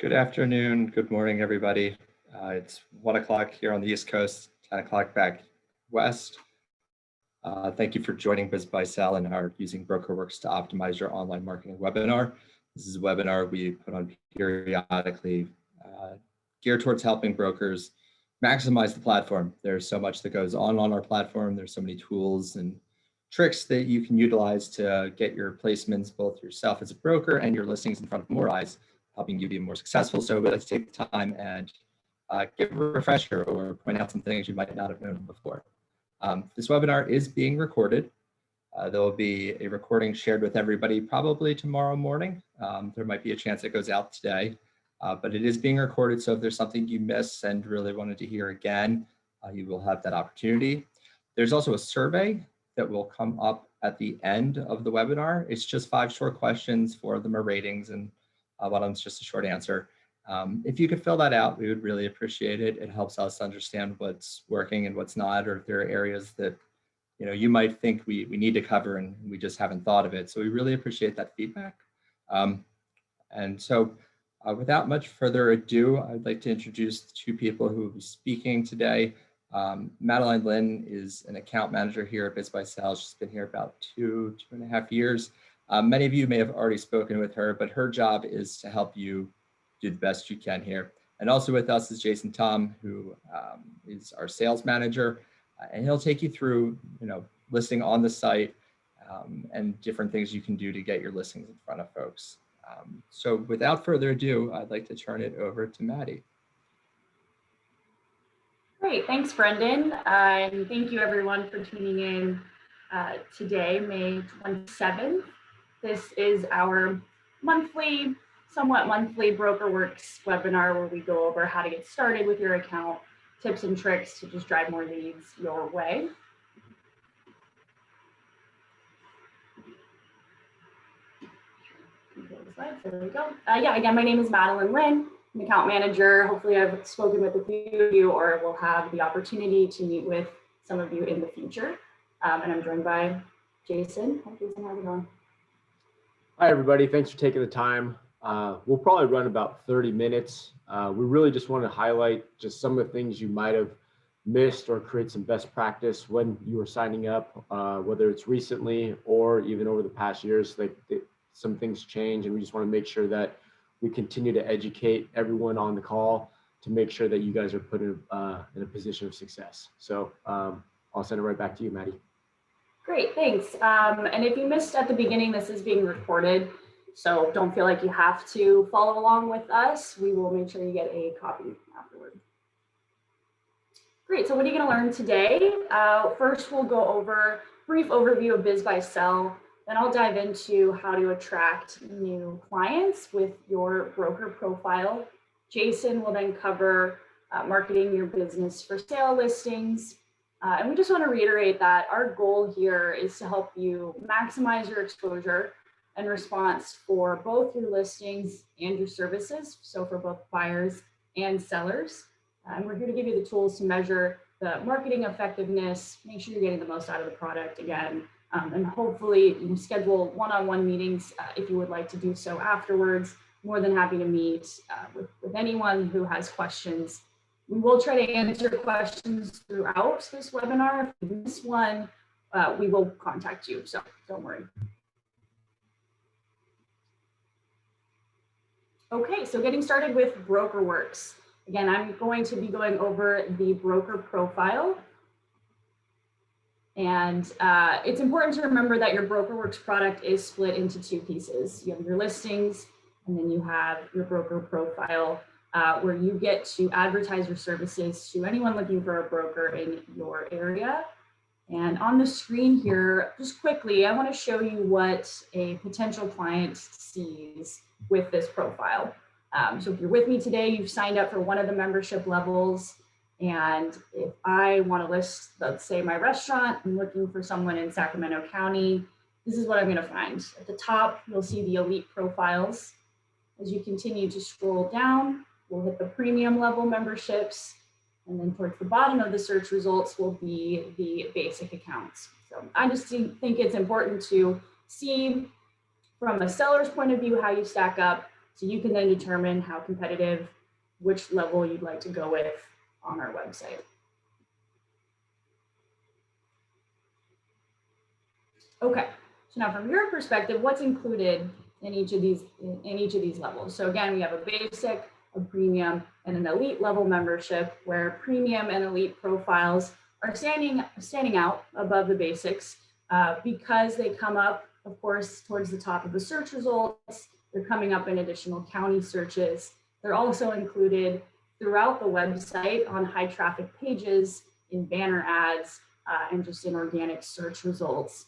Good afternoon, good morning, everybody. It's 1 o'clock here on the East Coast, 10 o'clock back west. Thank you for joining BizBuySell and our Using Brokerworks to Optimize Your Online Marketing webinar. This is a webinar we put on periodically geared towards helping brokers maximize the platform. There's so much that goes on our platform. There's so many tools and tricks that you can utilize to get your placements, both yourself as a broker and your listings in front of more eyes, helping you be more successful. So let's take the time and give a refresher or point out some things you might not have known before. This webinar is being recorded. There will be a recording shared with everybody probably tomorrow morning. There might be a chance it goes out today, but it is being recorded. So if there's something you missed and really wanted to hear again, you will have that opportunity. There's also a survey that will come up at the end of the webinar. It's just 5 short questions. 4 of them are ratings and one of them's just a short answer. If you could fill that out, we would really appreciate it. It helps us understand what's working and what's not, or if there are areas that you might think we need to cover and we just haven't thought of it. So we really appreciate that feedback. And so without much further ado, I'd like to introduce the 2 people who will be speaking today. Madeline Lynn is an account manager here at BizBuySell. She's been here about 2.5 years. Many of you may have already spoken with her, but her job is to help you do the best you can here. And also with us is Jason Tom, who is our sales manager, and he'll take you through, listing on the site and different things you can do to get your listings in front of folks. So without further ado, I'd like to turn it over to Maddie. Great, thanks, Brendan. And thank you everyone for tuning in today, May 27th. This is our somewhat monthly Brokerworks webinar where we go over how to get started with your account, tips and tricks to just drive more leads your way. There we go. Again, my name is Madeline Lynn. I'm an account manager. Hopefully I've spoken with a few of you or will have the opportunity to meet with some of you in the future. And I'm joined by Jason. Hi, Jason, how's it going? Hi, everybody. Thanks for taking the time. We'll probably run about 30 minutes. We really just want to highlight just some of the things you might have missed or create some best practice when you were signing up, whether it's recently or even over the past years. Some things change, and we just want to make sure that we continue to educate everyone on the call to make sure that you guys are put in a position of success. So I'll send it right back to you, Maddie. Great, thanks. And if you missed at the beginning, this is being recorded, so don't feel like you have to follow along with us. We will make sure you get a copy afterward. Great, so what are you going to learn today? First, we'll go over a brief overview of BizBuySell. Then I'll dive into how to attract new clients with your broker profile. Jason will then cover marketing your business for sale listings. And we just want to reiterate that our goal here is to help you maximize your exposure and response for both your listings and your services, so for both buyers and sellers. And we're here to give you the tools to measure the marketing effectiveness, make sure you're getting the most out of the product again, and hopefully you can schedule one-on-one meetings if you would like to do so afterwards. More than happy to meet with anyone who has questions. We will try to answer questions throughout this webinar. If you miss one, we will contact you, so don't worry. Okay, so getting started with Brokerworks. Again, I'm going to be going over the broker profile. And it's important to remember that your Brokerworks product is split into 2 pieces. You have your listings, and then you have your broker profile, where you get to advertise your services to anyone looking for a broker in your area. And on the screen here, just quickly, I want to show you what a potential client sees with this profile. So if you're with me today, you've signed up for one of the membership levels. And if I want to list, let's say, my restaurant, I'm looking for someone in Sacramento County, this is what I'm going to find. At the top, you'll see the elite profiles. As you continue to scroll down, we'll hit the premium level memberships. And then towards the bottom of the search results will be the basic accounts. So I just think it's important to see from a seller's point of view how you stack up So you can then determine how competitive, which level you'd like to go with on our website. Okay, so now from your perspective, what's included in each of these levels? So again, we have a basic, a premium, and an elite level membership, where premium and elite profiles are standing out above the basics because they come up, of course, towards the top of the search results. They're coming up in additional county searches. They're also included throughout the website on high traffic pages, in banner ads, and just in organic search results.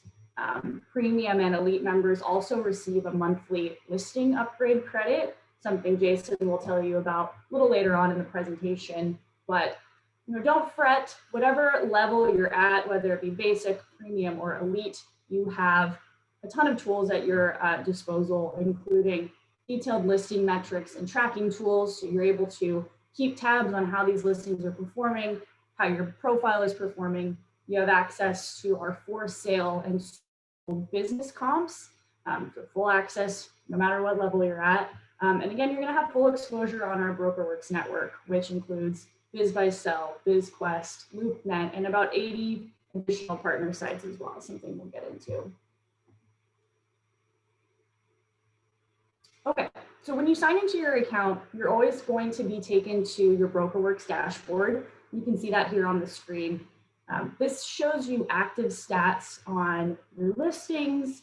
Premium and elite members also receive a monthly listing upgrade credit, something Jason will tell you about a little later on in the presentation. But don't fret, whatever level you're at, whether it be basic, premium, or elite, you have a ton of tools at your disposal, including detailed listing metrics and tracking tools. So you're able to keep tabs on how these listings are performing, how your profile is performing. You have access to our for sale and business comps for full access, no matter what level you're at. And again, you're going to have full exposure on our Brokerworks network, which includes BizBuySell, BizQuest, LoopNet, and about 80 additional partner sites as well, something we'll get into. Okay, so when you sign into your account, you're always going to be taken to your Brokerworks dashboard. You can see that here on the screen. This shows you active stats on your listings,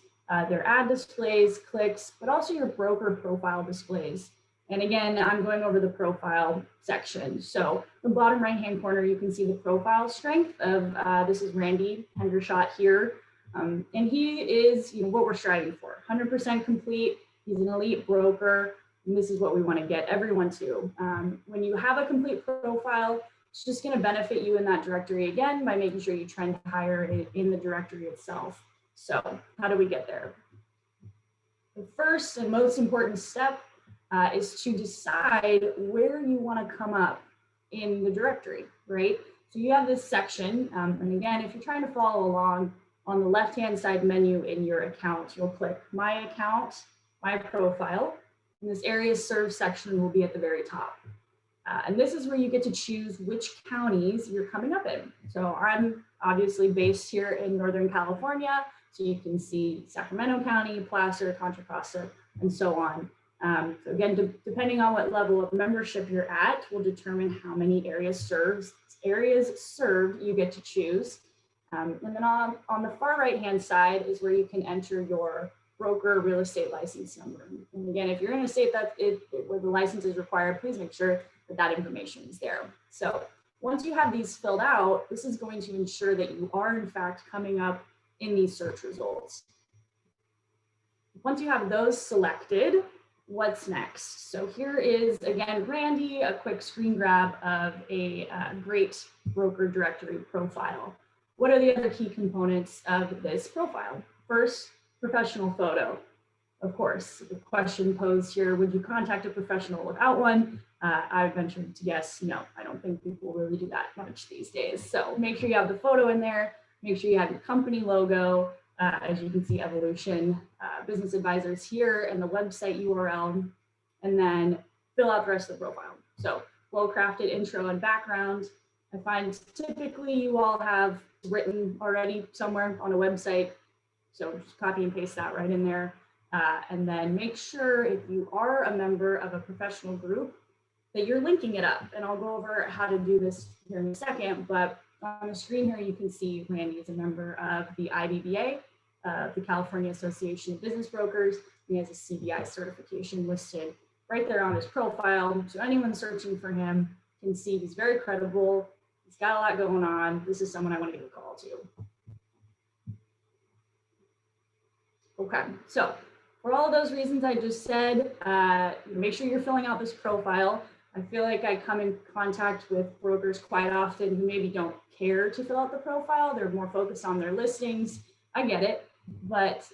their ad displays, clicks, but also your broker profile displays. And again, I'm going over the profile section. So the bottom right-hand corner, you can see the profile strength of, this is Randy Hendershot here. And he is what we're striving for, 100% complete. He's an elite broker, and this is what we want to get everyone to. When you have a complete profile, it's just going to benefit you in that directory again by making sure you trend higher in the directory itself. So how do we get there? The first and most important step is to decide where you want to come up in the directory, right? So you have this section, and again, if you're trying to follow along, on the left-hand side menu in your account, you'll click My Account, My Profile, and this Areas Served section will be at the very top. And this is where you get to choose which counties you're coming up in. So I'm obviously based here in Northern California, so you can see Sacramento County, Placer, Contra Costa, and so on. So again, depending on what level of membership you're at, will determine how many areas served you get to choose. And then on the far right-hand side is where you can enter your broker real estate license number. And again, if you're in a state that where the license is required, please make sure that information is there. So once you have these filled out, this is going to ensure that you are in fact coming up in these search results. Once you have those selected, what's next? So here is, again, Randy, a quick screen grab of a great broker directory profile. What are the other key components of this profile? First, professional photo. Of course, the question posed here, would you contact a professional without one? I would venture to guess, no, I don't think people really do that much these days. So make sure you have the photo in there, make sure you have your company logo, as you can see, Evolution, Business Advisors here, and the website URL, and then fill out the rest of the profile. So well-crafted intro and background. I find typically you all have written already somewhere on a website, so just copy and paste that right in there. And then make sure if you are a member of a professional group that you're linking it up. And I'll go over how to do this here in a second, but on the screen here, you can see Randy is a member of the IBBA, the California Association of Business Brokers. He has a CBI certification listed right there on his profile. So anyone searching for him can see he's very credible. He's got a lot going on. This is someone I want to give a call to. Okay, so for all of those reasons I just said, make sure you're filling out this profile. I feel like I come in contact with brokers quite often who maybe don't care to fill out the profile. They're more focused on their listings. I get it, but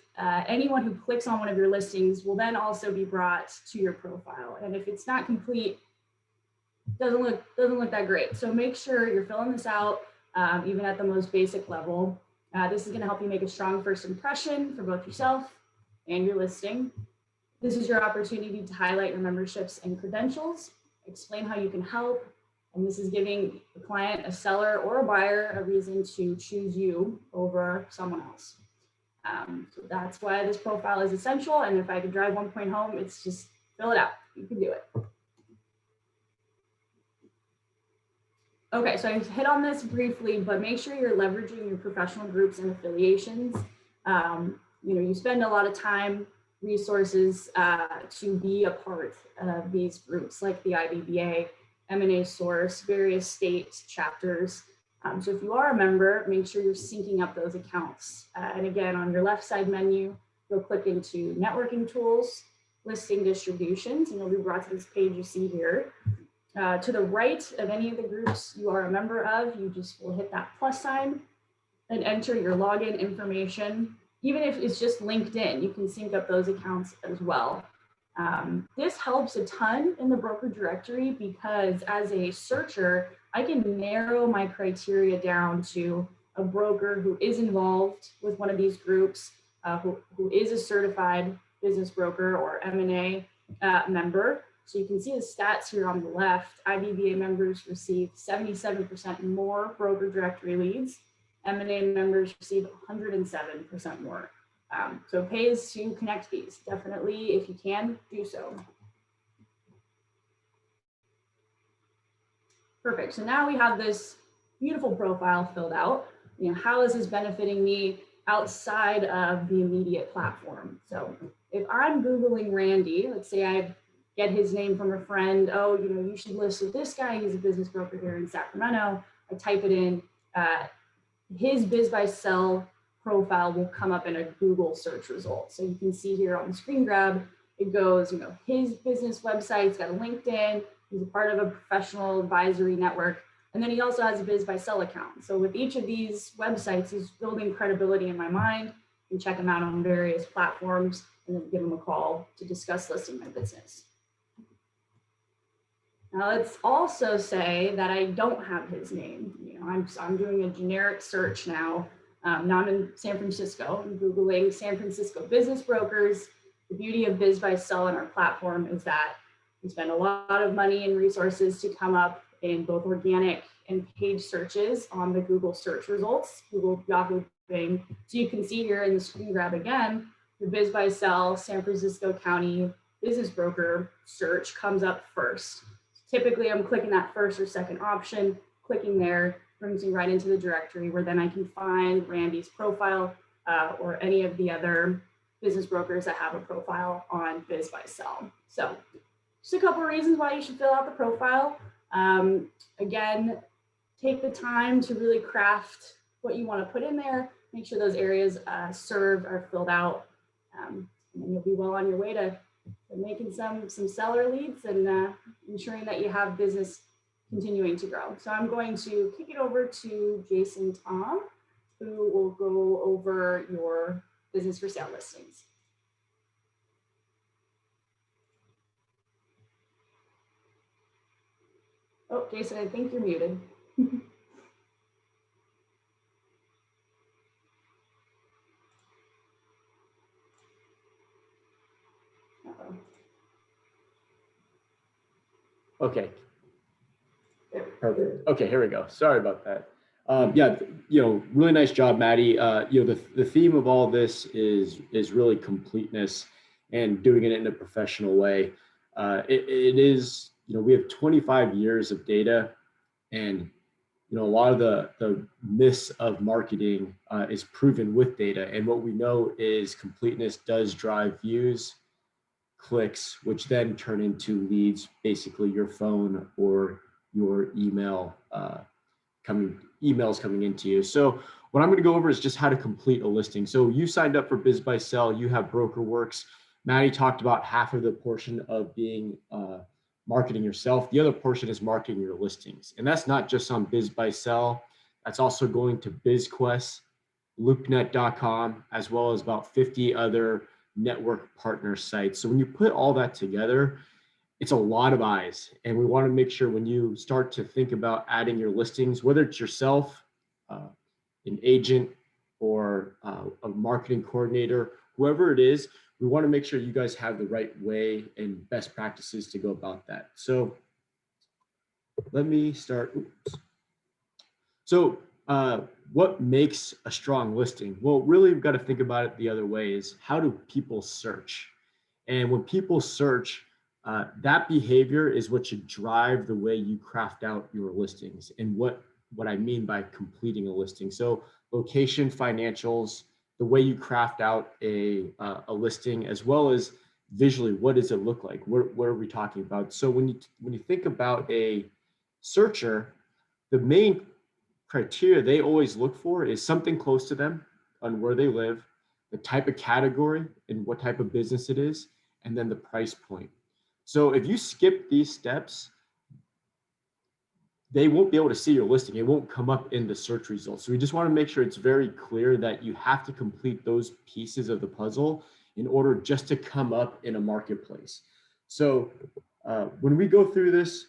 anyone who clicks on one of your listings will then also be brought to your profile. And if it's not complete, doesn't look that great. So make sure you're filling this out, even at the most basic level. This is going to help you make a strong first impression for both yourself and your listing. This is your opportunity to highlight your memberships and credentials, explain how you can help, and this is giving the client, a seller, or a buyer a reason to choose you over someone else. So that's why this profile is essential. And if I could drive one point home, it's just fill it out. You can do it. Okay, so I hit on this briefly, but make sure you're leveraging your professional groups and affiliations. You spend a lot of time, resources to be a part of these groups like the IBBA, M&A Source, various state chapters. So if you are a member, make sure you're syncing up those accounts. And again, on your left side menu, you'll click into networking tools, listing distributions, and you'll be brought to this page you see here. To the right of any of the groups you are a member of, you just will hit that plus sign and enter your login information. Even if it's just LinkedIn, you can sync up those accounts as well. This helps a ton in the broker directory because as a searcher, I can narrow my criteria down to a broker who is involved with one of these groups, who is a certified business broker or M&A member. So you can see the stats here on the left. IBBA members receive 77% more broker directory leads. M&A members receive 107% more. So it pays to connect these. Definitely, if you can, do so. Perfect. So now we have this beautiful profile filled out. How is this benefiting me outside of the immediate platform? So if I'm Googling Randy, let's say I get his name from a friend. Oh, you should list with this guy. He's a business broker here in Sacramento. I type it in. His BizBuySell profile will come up in a Google search result. So you can see here on the screen grab, it goes, his business website's got a LinkedIn. He's a part of a professional advisory network. And then he also has a BizBuySell account. So with each of these websites, he's building credibility in my mind. You can check him out on various platforms and then give him a call to discuss listing my business. Now let's also say that I don't have his name. I'm doing a generic search now. Now I'm in San Francisco. I'm Googling San Francisco business brokers. The beauty of BizBuySell and our platform is that we spend a lot of money and resources to come up in both organic and paid searches on the Google search results, Google, Yahoo, Bing. So you can see here in the screen grab again, the BizBuySell San Francisco County business broker search comes up first. Typically, I'm clicking that first or second option, clicking there, brings me right into the directory where then I can find Randy's profile or any of the other business brokers that have a profile on BizBuySell. So just a couple of reasons why you should fill out the profile. Again, take the time to really craft what you want to put in there. Make sure those areas served are filled out. And then you'll be well on your way to making some seller leads and ensuring that you have business continuing to grow. So I'm going to kick it over to Jason Tom, who will go over your business for sale listings. Oh, Jason, I think you're muted. Okay. Perfect. Okay, here we go. Sorry about that. Yeah, really nice job, Maddie. The theme of all this is really completeness and doing it in a professional way. It is, we have 25 years of data, and a lot of the myths of marketing is proven with data. And what we know is completeness does drive views, clicks, which then turn into leads, basically your phone or your emails coming into you. So what I'm going to go over is just how to complete a listing. So you signed up for BizBuySell, you have Brokerworks. Maddie talked about half of the portion of being marketing yourself. The other portion is marketing your listings. And that's not just on BizBuySell. That's also going to BizQuest, LoopNet.com, as well as about 50 other network partner sites. So when you put all that together, it's a lot of eyes. And we want to make sure when you start to think about adding your listings, whether it's yourself, an agent, or a marketing coordinator, whoever it is, we want to make sure you guys have the right way and best practices to go about that. So let me start. Oops. So what makes a strong listing? Well, really, we've got to think about it the other way is how do people search? And when people search, that behavior is what should drive the way you craft out your listings and what I mean by completing a listing. So location, financials, the way you craft out a listing, as well as visually, what does it look like? What are we talking about? So when you think about a searcher, the main criteria they always look for is something close to them on where they live, the type of category and what type of business it is, and then the price point. So if you skip these steps, they won't be able to see your listing. It won't come up in the search results. So we just want to make sure it's very clear that you have to complete those pieces of the puzzle in order just to come up in a marketplace. So when we go through this,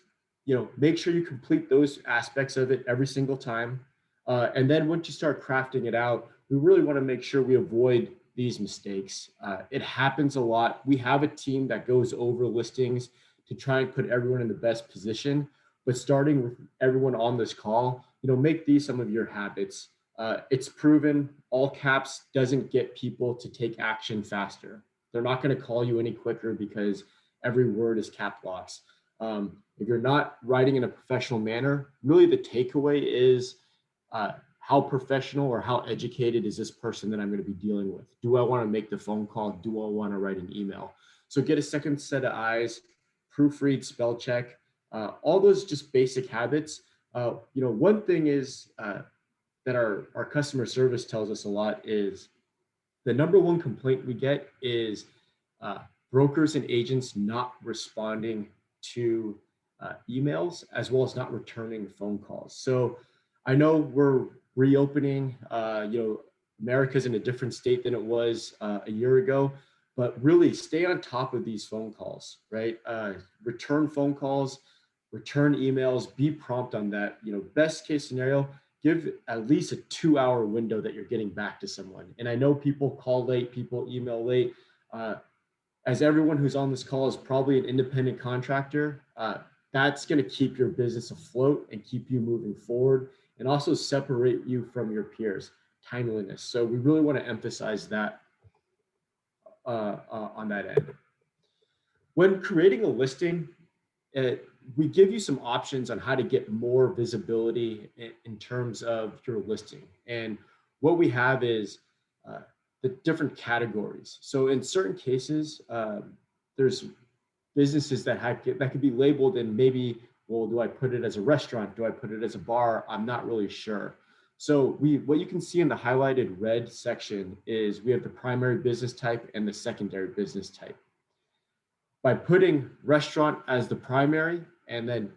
make sure you complete those aspects of it every single time. And then once you start crafting it out, we really want to make sure we avoid these mistakes. It happens a lot. We have a team that goes over listings to try and put everyone in the best position. But starting with everyone on this call, make these some of your habits. It's proven all caps doesn't get people to take action faster. They're not going to call you any quicker because every word is cap locks. If you're not writing in a professional manner, really the takeaway is how professional or how educated is this person that I'm going to be dealing with? Do I want to make the phone call? Do I want to write an email? So get a second set of eyes, proofread, spell check, all those just basic habits. One thing is that our customer service tells us a lot is the number one complaint we get is brokers and agents not responding to emails as well as not returning phone calls. So I know we're reopening, America's in a different state than it was a year ago, but really stay on top of these phone calls, right? Return phone calls, return emails, be prompt on that. Best case scenario, give at least a 2-hour window that you're getting back to someone. And I know people call late, people email late. As everyone who's on this call is probably an independent contractor, that's going to keep your business afloat and keep you moving forward and also separate you from your peers, timeliness. So we really want to emphasize that on that end. When creating a listing, we give you some options on how to get more visibility in terms of your listing. And what we have is the different categories. So in certain cases, there's businesses that could be labeled in maybe, well, do I put it as a restaurant? Do I put it as a bar? I'm not really sure. So what you can see in the highlighted red section is we have the primary business type and the secondary business type. By putting restaurant as the primary and then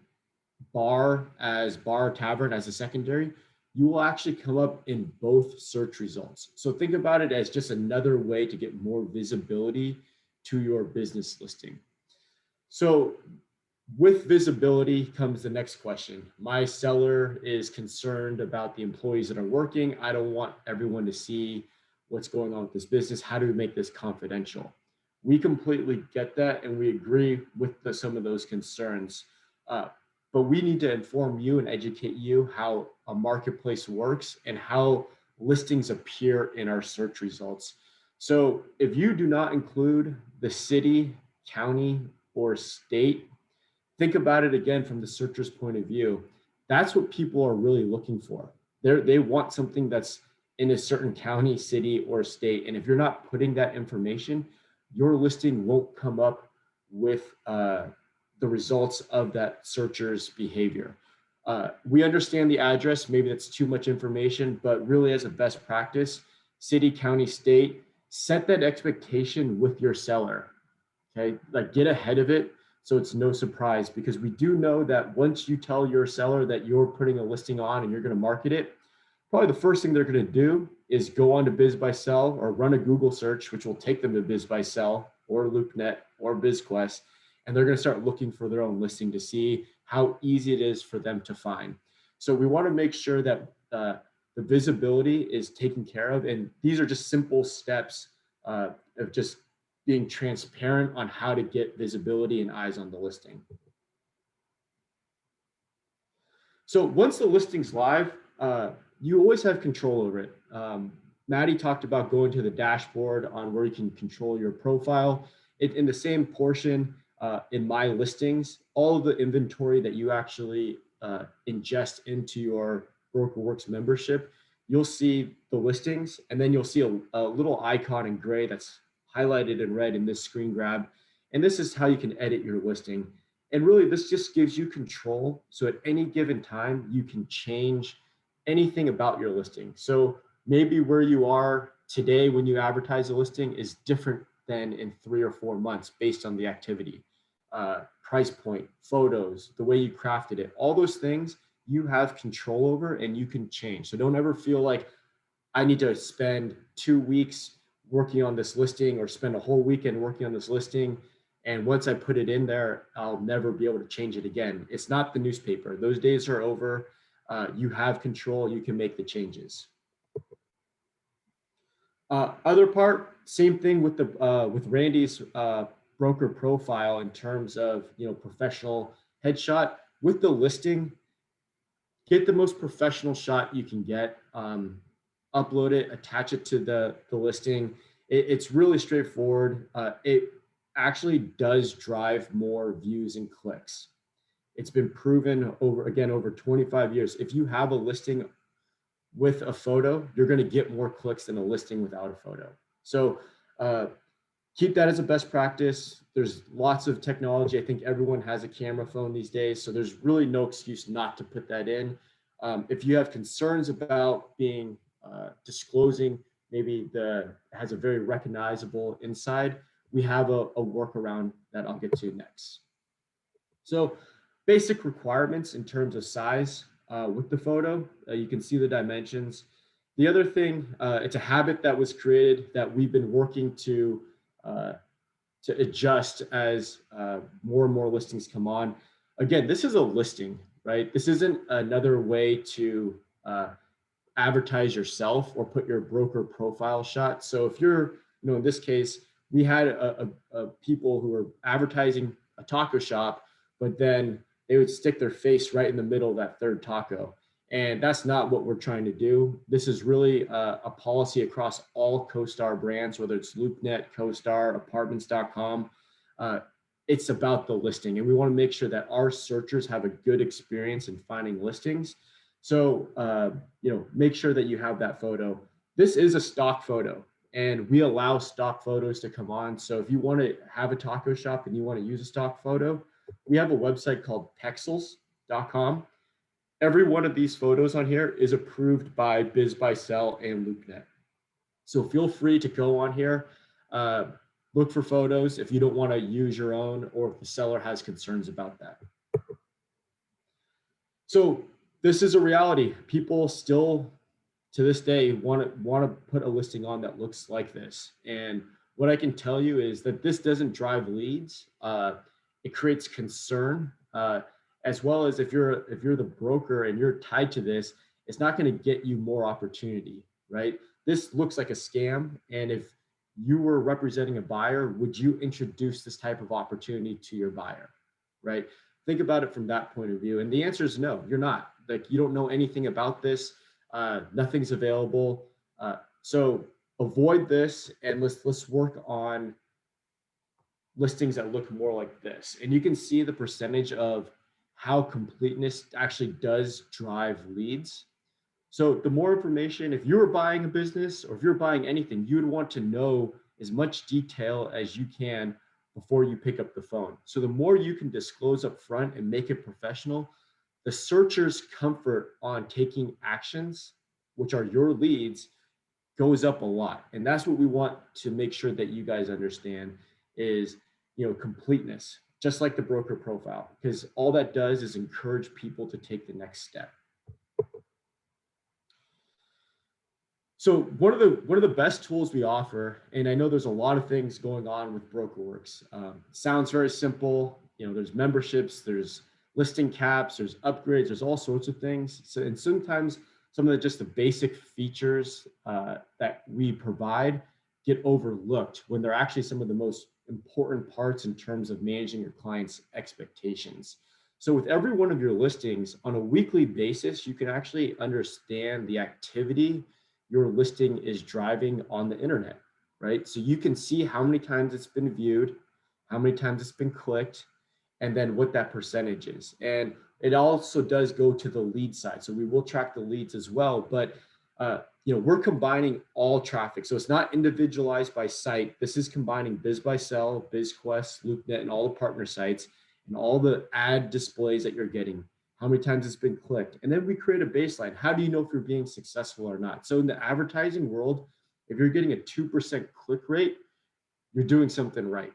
bar tavern as a secondary, you will actually come up in both search results. So think about it as just another way to get more visibility to your business listing. So with visibility comes the next question. My seller is concerned about the employees that are working. I don't want everyone to see what's going on with this business. How do we make this confidential? We completely get that and we agree with some of those concerns. But we need to inform you and educate you how a marketplace works and how listings appear in our search results. So if you do not include the city, county, or state, think about it again from the searcher's point of view. That's what people are really looking for. They want something that's in a certain county, city, or state. And if you're not putting that information, your listing won't come up with the results of that searcher's behavior. We understand the address, maybe that's too much information, but really as a best practice, city, county, state, set that expectation with your seller, okay? Like get ahead of it so it's no surprise, because we do know that once you tell your seller that you're putting a listing on and you're gonna market it, probably the first thing they're gonna do is go on to BizBuySell or run a Google search, which will take them to BizBuySell or LoopNet or BizQuest, and they're going to start looking for their own listing to see how easy it is for them to find. So we want to make sure that the visibility is taken care of. And these are just simple steps of just being transparent on how to get visibility and eyes on the listing. So once the listing's live, you always have control over it. Maddie talked about going to the dashboard on where you can control your profile. In the same portion, in my listings, all of the inventory that you actually ingest into your Brokerworks membership, you'll see the listings, and then you'll see a little icon in gray that's highlighted in red in this screen grab. And this is how you can edit your listing. And really, this just gives you control. So at any given time, you can change anything about your listing. So maybe where you are today when you advertise a listing is different than in 3 or 4 months based on the activity, price point, photos, the way you crafted it, all those things you have control over and you can change. So don't ever feel like I need to spend 2 weeks working on this listing or spend a whole weekend working on this listing. And once I put it in there, I'll never be able to change it again. It's not the newspaper. Those days are over. You have control. You can make the changes. Other part, same thing with the with Randy's broker profile in terms of professional headshot. With the listing, get the most professional shot you can get. Upload it, attach it to the listing. It's really straightforward. It actually does drive more views and clicks. It's been proven over 25 years. If you have a listing with a photo, you're going to get more clicks than a listing without a photo. So keep that as a best practice. There's lots of technology. I think everyone has a camera phone these days, so there's really no excuse not to put that in. If you have concerns about being disclosing, maybe has a very recognizable inside, we have a workaround that I'll get to next. So basic requirements in terms of size with the photo, you can see the dimensions. The other thing, it's a habit that was created that we've been working to adjust as more and more listings come on. Again, this is a listing, right? This isn't another way to advertise yourself or put your broker profile shot. So if you're, in this case, we had a people who were advertising a taco shop, but then they would stick their face right in the middle of that third taco. And that's not what we're trying to do. This is really a policy across all CoStar brands, whether it's LoopNet, CoStar, apartments.com. It's about the listing. And we want to make sure that our searchers have a good experience in finding listings. So, make sure that you have that photo. This is a stock photo, and we allow stock photos to come on. So if you want to have a taco shop and you want to use a stock photo, we have a website called pexels.com. Every one of these photos on here is approved by BizBuySell and LoopNet. So feel free to go on here, look for photos if you don't want to use your own or if the seller has concerns about that. So this is a reality. People still, to this day, want to put a listing on that looks like this. And what I can tell you is that this doesn't drive leads. It creates concern, as well as if you're the broker and you're tied to this, it's not going to get you more opportunity, right? This looks like a scam. And if you were representing a buyer, would you introduce this type of opportunity to your buyer, right? Think about it from that point of view. And the answer is no, you're not. Like, you don't know anything about this. Nothing's available. So avoid this, and let's work on listings that look more like this. And you can see the percentage of how completeness actually does drive leads. So the more information, if you're buying a business or if you're buying anything, you'd want to know as much detail as you can before you pick up the phone. So the more you can disclose up front and make it professional, the searcher's comfort on taking actions, which are your leads, goes up a lot. And that's what we want to make sure that you guys understand is, completeness, just like the broker profile, because all that does is encourage people to take the next step. So one of the best tools we offer, and I know there's a lot of things going on with Brokerworks. Sounds very simple. There's memberships, there's listing caps, there's upgrades, there's all sorts of things. So, and sometimes some of just the basic features that we provide get overlooked when they're actually some of the most important parts in terms of managing your clients' expectations. So with every one of your listings on a weekly basis, you can actually understand the activity your listing is driving on the internet, right? So you can see how many times it's been viewed, how many times it's been clicked, and then what that percentage is. And it also does go to the lead side. So we will track the leads as well, but we're combining all traffic. So it's not individualized by site. This is combining BizBuySell, BizQuest, LoopNet, and all the partner sites and all the ad displays that you're getting, how many times it's been clicked. And then we create a baseline. How do you know if you're being successful or not? So in the advertising world, if you're getting a 2% click rate, you're doing something right.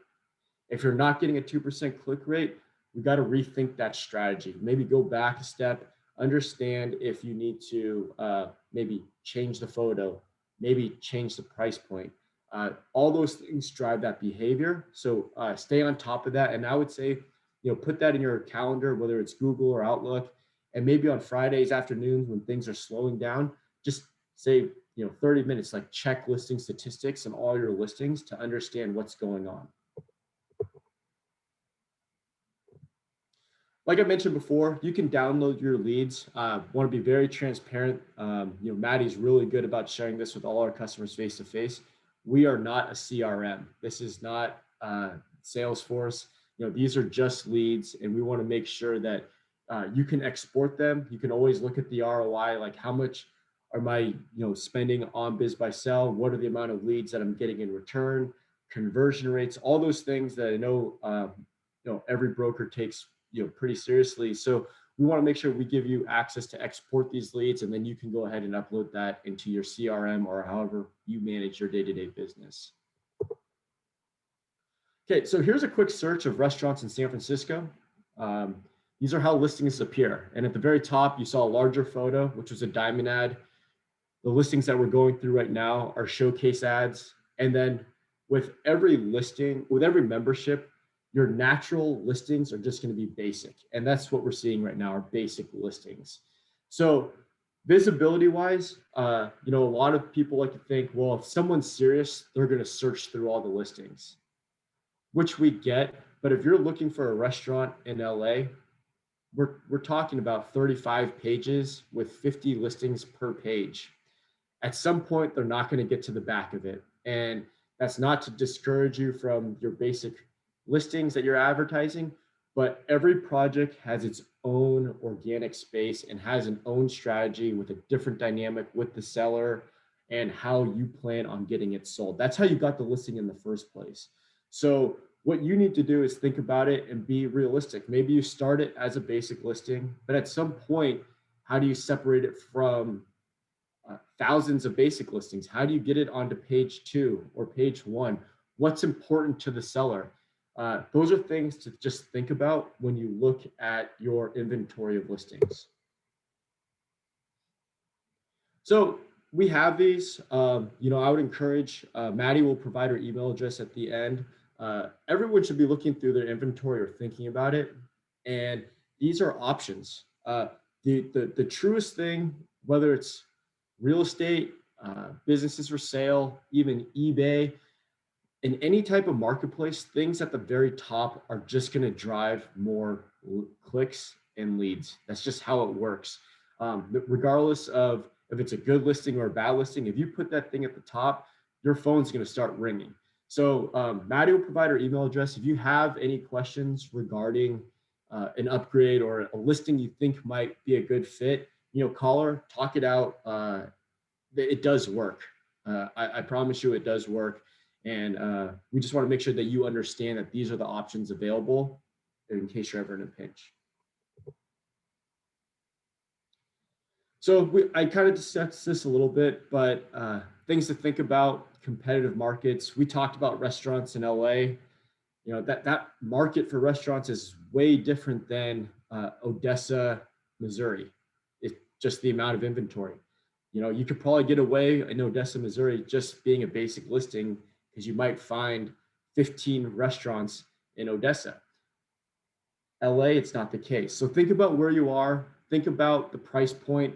If you're not getting a 2% click rate, we got to rethink that strategy. Maybe go back a step, understand if you need to maybe change the photo, maybe change the price point. All those things drive that behavior. So stay on top of that. And I would say, put that in your calendar, whether it's Google or Outlook, and maybe on Fridays afternoons when things are slowing down, just say, 30 minutes, like check listing statistics and all your listings to understand what's going on. Like I mentioned before, you can download your leads. Want to be very transparent. Maddie's really good about sharing this with all our customers face to face. We are not a CRM. This is not Salesforce. These are just leads, and we want to make sure that you can export them. You can always look at the ROI, like how much am I, spending on BizBuySell? What are the amount of leads that I'm getting in return? Conversion rates, all those things that I know, every broker takes pretty seriously. So we want to make sure we give you access to export these leads, and then you can go ahead and upload that into your CRM or however you manage your day-to-day business. Okay, so here's a quick search of restaurants in San Francisco. These are how listings appear. And at the very top, you saw a larger photo, which was a diamond ad. The listings that we're going through right now are showcase ads. And then with every listing, with every membership, your natural listings are just going to be basic. And that's what we're seeing right now, are basic listings. So visibility wise, a lot of people like to think, well, if someone's serious, they're going to search through all the listings, which we get. But if you're looking for a restaurant in LA, we're talking about 35 pages with 50 listings per page. At some point, they're not going to get to the back of it. And that's not to discourage you from your basic listings that you're advertising, but every project has its own organic space and has an own strategy with a different dynamic with the seller and how you plan on getting it sold. That's how you got the listing in the first place. So what you need to do is think about it and be realistic. Maybe you start it as a basic listing, but at some point, how do you separate it from thousands of basic listings? How do you get it onto page 2 or page 1? What's important to the seller? Those are things to just think about when you look at your inventory of listings. So we have these, I would encourage, Maddie will provide her email address at the end. Everyone should be looking through their inventory or thinking about it. And these are options. The truest thing, whether it's real estate, businesses for sale, even eBay, in any type of marketplace, things at the very top are just going to drive more clicks and leads. That's just how it works. Regardless of if it's a good listing or a bad listing, if you put that thing at the top, your phone's going to start ringing. So Maddie will provide her email address. If you have any questions regarding an upgrade or a listing you think might be a good fit, call her, talk it out. It does work. I promise you it does work. And we just want to make sure that you understand that these are the options available in case you're ever in a pinch. So I kind of discussed this a little bit, but things to think about: competitive markets. We talked about restaurants in LA. That market for restaurants is way different than Odessa, Missouri. It's just the amount of inventory. You could probably get away in Odessa, Missouri, just being a basic listing, because you might find 15 restaurants in Odessa. LA, it's not the case. So think about where you are. Think about the price point.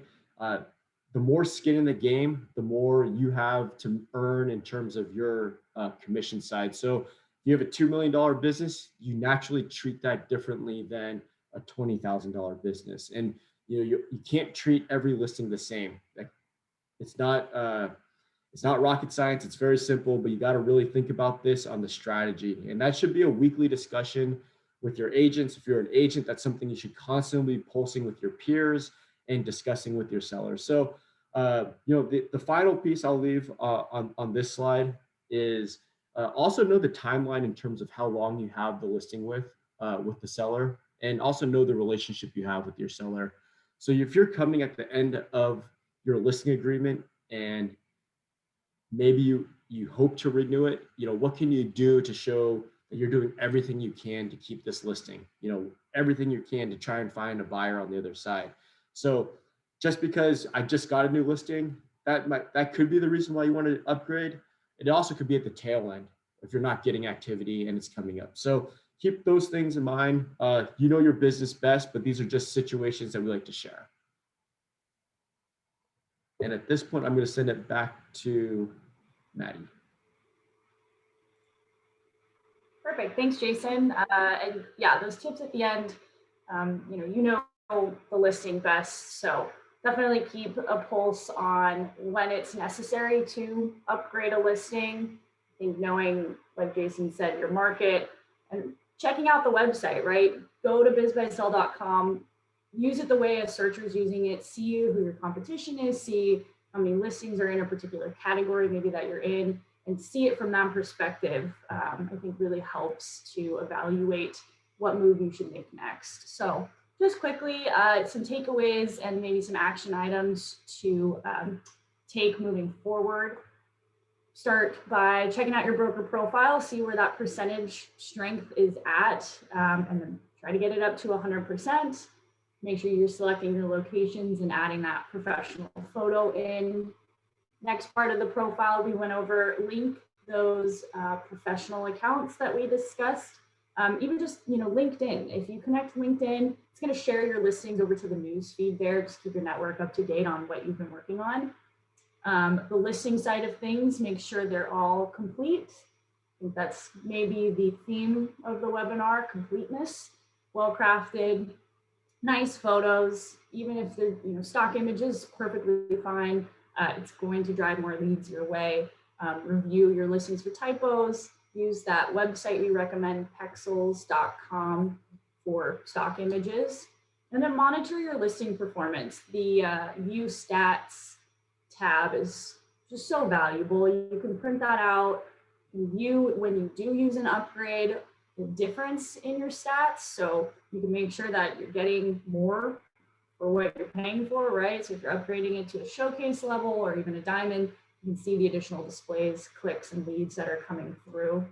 the more skin in the game, the more you have to earn in terms of your commission side. So if you have a $2 million business, you naturally treat that differently than a $20,000 business. And you can't treat every listing the same. It's not rocket science. It's very simple, but you got to really think about this on the strategy. And that should be a weekly discussion with your agents. If you're an agent, that's something you should constantly be pulsing with your peers and discussing with your sellers. So, the final piece I'll leave on this slide is also know the timeline in terms of how long you have the listing with the seller, and also know the relationship you have with your seller. So if you're coming at the end of your listing agreement and maybe you hope to renew it, what can you do to show that you're doing everything you can to keep this listing, everything you can to try and find a buyer on the other side. So just because I just got a new listing, that could be the reason why you want to upgrade. It also could be at the tail end if you're not getting activity and it's coming up. So keep those things in mind. You know your business best, but these are just situations that we like to share. And at this point, I'm going to send it back to Maddie. Perfect. Thanks, Jason. And yeah, those tips at the end, you know the listing best. So definitely keep a pulse on when it's necessary to upgrade a listing. I think knowing, like Jason said, your market and checking out the website, right? Go to BizBuySell.com, use it the way a searcher is using it, see who your competition is, see how many listings are in a particular category, maybe that you're in, and see it from that perspective. I think really helps to evaluate what move you should make next. So just quickly, some takeaways and maybe some action items to take moving forward. Start by checking out your broker profile, see where that percentage strength is at, and then try to get it up to 100%. Make sure you're selecting your locations and adding that professional photo in. Next part of the profile, we went over link those professional accounts that we discussed. Even just, LinkedIn. If you connect LinkedIn, it's going to share your listings over to the news feed there. Just keep your network up to date on what you've been working on. The listing side of things, make sure they're all complete. I think that's maybe the theme of the webinar, completeness, well-crafted, nice photos, even if they're stock images, perfectly fine. It's going to drive more leads your way. Review your listings for typos. Use that website we recommend, pexels.com, for stock images. And then monitor your listing performance. The view stats tab is just so valuable. You can print that out and view when you do use an upgrade, the difference in your stats. So you can make sure that you're getting more for what you're paying for, right? So if you're upgrading it to a showcase level or even a diamond, you can see the additional displays, clicks, and leads that are coming through.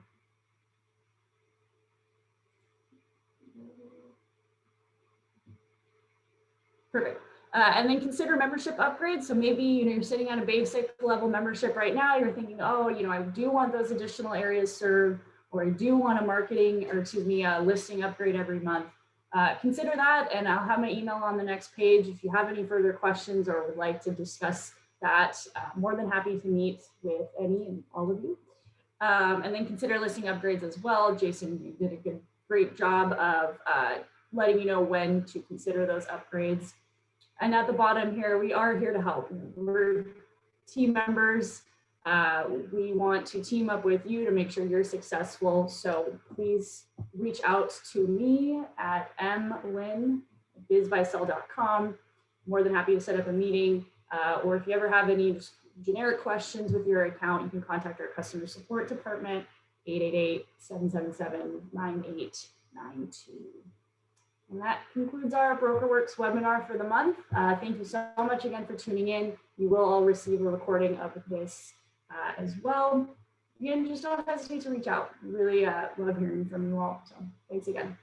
Perfect. And then consider membership upgrades. So maybe you're sitting at a basic level membership right now. You're thinking, oh, I do want those additional areas served, or I do want a listing upgrade every month. Consider that, and I'll have my email on the next page. If you have any further questions or would like to discuss that, more than happy to meet with any and all of you. And then consider listing upgrades as well. Jason, you did a great job of letting you know when to consider those upgrades. And at the bottom here, we are here to help. We're team members. We want to team up with you to make sure you're successful. So please reach out to me at mlynn@bizbuysell.com. More than happy to set up a meeting. Or if you ever have any generic questions with your account, you can contact our customer support department, 888-777-9892. And that concludes our Brokerworks webinar for the month. Thank you so much again for tuning in. You will all receive a recording of this as well. Again, just don't hesitate to reach out. Really love hearing from you all. So thanks again.